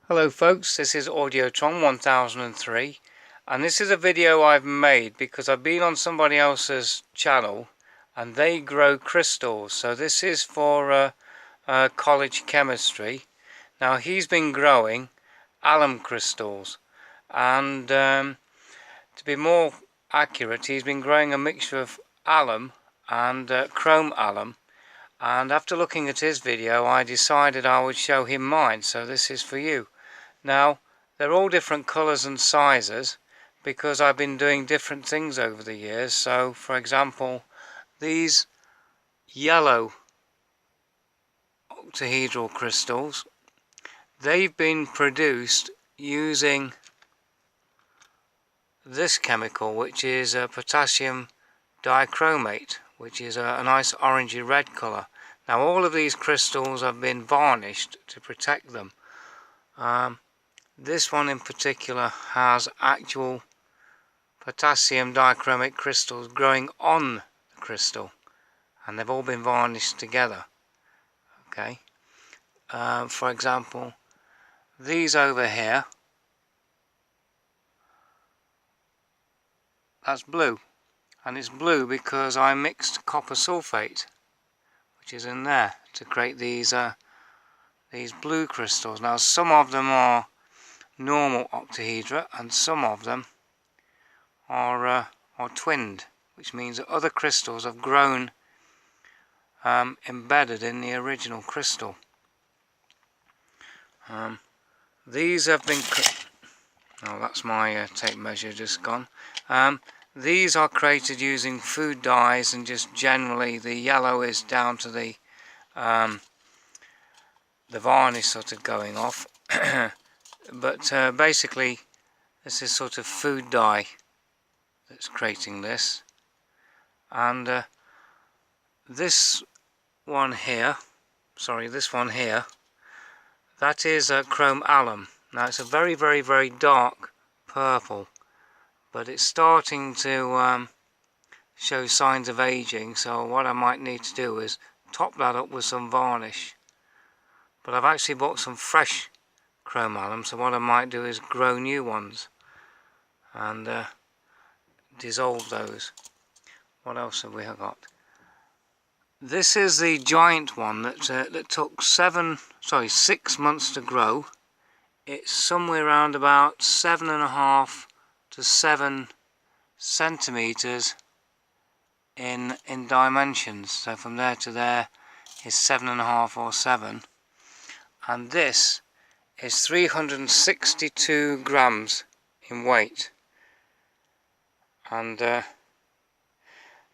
Hello folks, this is Audiotron 1003 and this is a video I've made because I've been on somebody else's channel and they grow crystals. So this is for college chemistry. Now he's been growing alum crystals and to be more accurate, he's been growing a mixture of alum and chrome alum. And after looking at his video I decided I would show him mine, so this is for you. Now, they're all different colours and sizes because I've been doing different things over the years. So, for example, these yellow octahedral crystals, they've been produced using this chemical, which is potassium dichromate, which is a nice orangey red colour. Now, all of these crystals have been varnished to protect them. This one in particular has actual potassium dichromate crystals growing on the crystal, and they've all been varnished together. Okay, for example, these over here, that's blue, and it's blue because I mixed copper sulfate, which is in there, to create these blue crystals. Now, some of them are normal octahedra and some of them are twinned, which means that other crystals have grown embedded in the original crystal. These have been oh, that's my tape measure just gone. These are created using food dyes, and just generally the yellow is down to the varnish sort of going off. But basically this is sort of food dye that's creating this. And this one here, that is chrome alum. Now it's a very, very, very dark purple, but it's starting to show signs of aging, so what I might need to do is top that up with some varnish. But I've actually bought some fresh chrome alum, so what I might do is grow new ones and dissolve those. What else have we got? This is the giant one that took 6 months to grow. It's somewhere around about 7.5 to 7 centimeters in dimensions. So from there to there is 7.5 or 7, and this is 362 grams in weight. And there's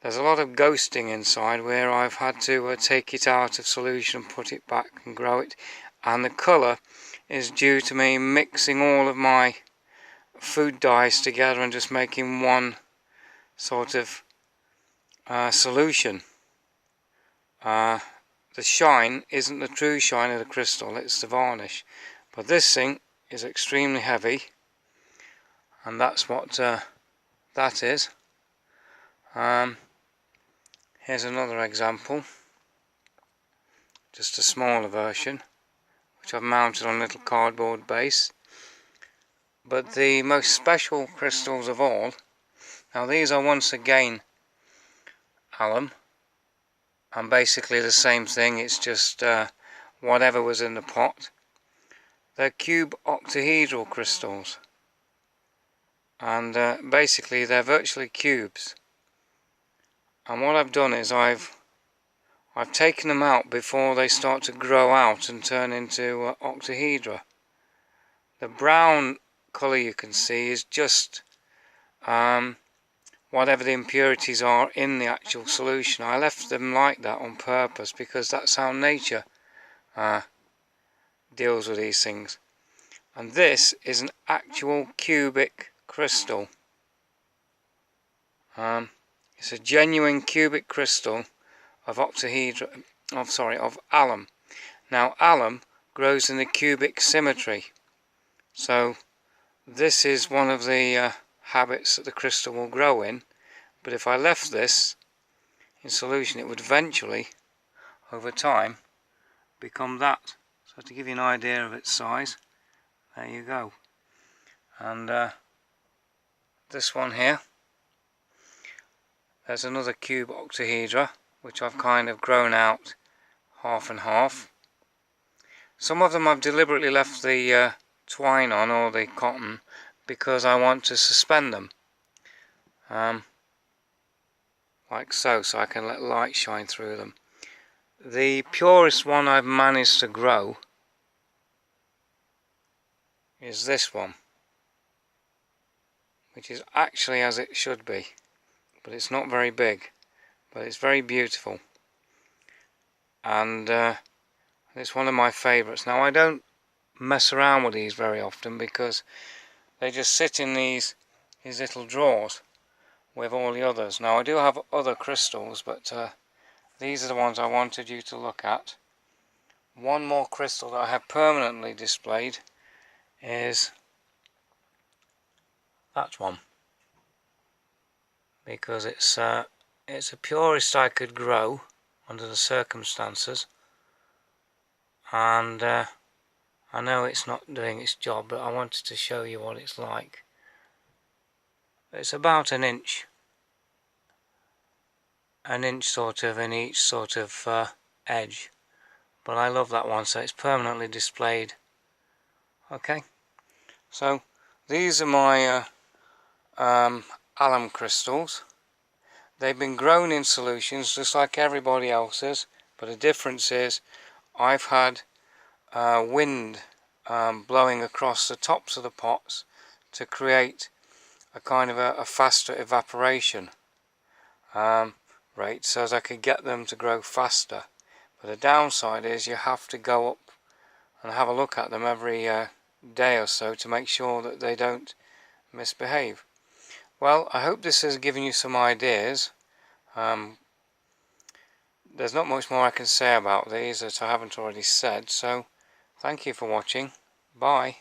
a lot of ghosting inside where I've had to take it out of solution and put it back and grow it. And the colour is due to me mixing all of my food dyes together and just making one sort of solution. The shine isn't the true shine of the crystal, it's the varnish. But this thing is extremely heavy, and that's what that is. Here's another example, just a smaller version, which I've mounted on a little cardboard base. But the most special crystals of all, now these are once again alum, and basically the same thing, it's just whatever was in the pot. They're cube octahedral crystals, and basically they're virtually cubes. And what I've done is I've taken them out before they start to grow out and turn into octahedra. The brown colour you can see is just whatever the impurities are in the actual solution. I left them like that on purpose because that's how nature deals with these things. And this is an actual cubic crystal. It's a genuine cubic crystal of of alum. Now alum grows in the cubic symmetry, so this is one of the habits that the crystal will grow in. But if I left this in solution, it would eventually, over time, become that. So to give you an idea of its size, there you go. And this one here, there's another cube octahedra, which I've kind of grown out half and half. Some of them I've deliberately left the twine on, or the cotton, because I want to suspend them. Like so I can let light shine through them. The purest one I've managed to grow is this one, which is actually as it should be, but it's not very big, but it's very beautiful, and it's one of my favourites. Now, I don't mess around with these very often because they just sit in these little drawers with all the others. Now, I do have other crystals, but these are the ones I wanted you to look at. One more crystal that I have permanently displayed is that one, because it's a purest I could grow under the circumstances, and I know it's not doing its job, but I wanted to show you what it's like. It's about an inch sort of in each sort of edge, but I love that one, so it's permanently displayed. Okay, so these are my alum crystals. They've been grown in solutions just like everybody else's, but the difference is I've had wind blowing across the tops of the pots to create a kind of a faster evaporation rate, so as I could get them to grow faster. But the downside is you have to go up and have a look at them every day or so to make sure that they don't misbehave. Well, I hope this has given you some ideas. There's not much more I can say about these that I haven't already said, so thank you for watching. Bye.